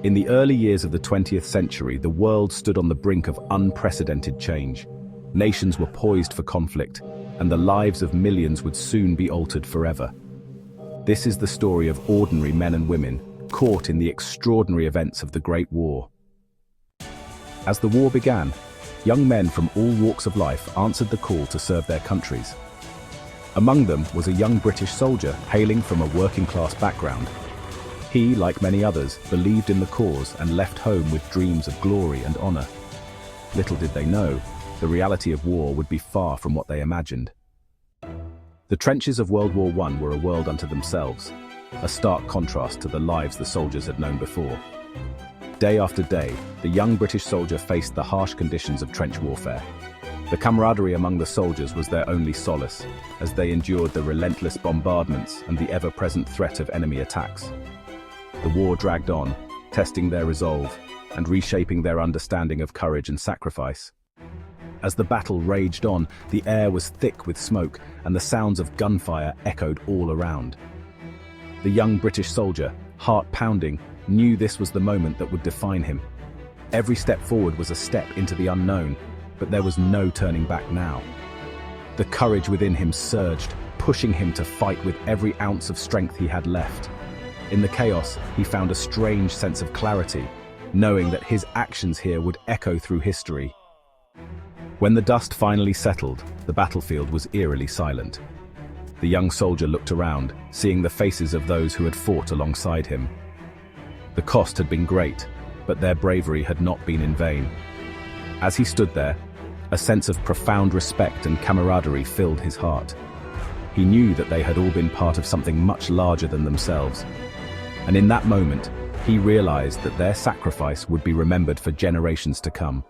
In the early years of the 20th century, the world stood on the brink of unprecedented change. Nations were poised for conflict, and the lives of millions would soon be altered forever. This is the story of ordinary men and women caught in the extraordinary events of the Great War. As the war began, young men from all walks of life answered the call to serve their countries. Among them was a young British soldier hailing from a working-class background. He, like many others, believed in the cause and left home with dreams of glory and honor. Little did they know, the reality of war would be far from what they imagined. The trenches of World War I were a world unto themselves, a stark contrast to the lives the soldiers had known before. Day after day, the young British soldier faced the harsh conditions of trench warfare. The camaraderie among the soldiers was their only solace, as they endured the relentless bombardments and the ever-present threat of enemy attacks. The war dragged on, testing their resolve and reshaping their understanding of courage and sacrifice. As the battle raged on, the air was thick with smoke and the sounds of gunfire echoed all around. The young British soldier, heart pounding, knew this was the moment that would define him. Every step forward was a step into the unknown, but there was no turning back now. The courage within him surged, pushing him to fight with every ounce of strength he had left. In the chaos, he found a strange sense of clarity, knowing that his actions here would echo through history. When the dust finally settled, the battlefield was eerily silent. The young soldier looked around, seeing the faces of those who had fought alongside him. The cost had been great, but their bravery had not been in vain. As he stood there, a sense of profound respect and camaraderie filled his heart. He knew that they had all been part of something much larger than themselves. And in that moment, he realized that their sacrifice would be remembered for generations to come.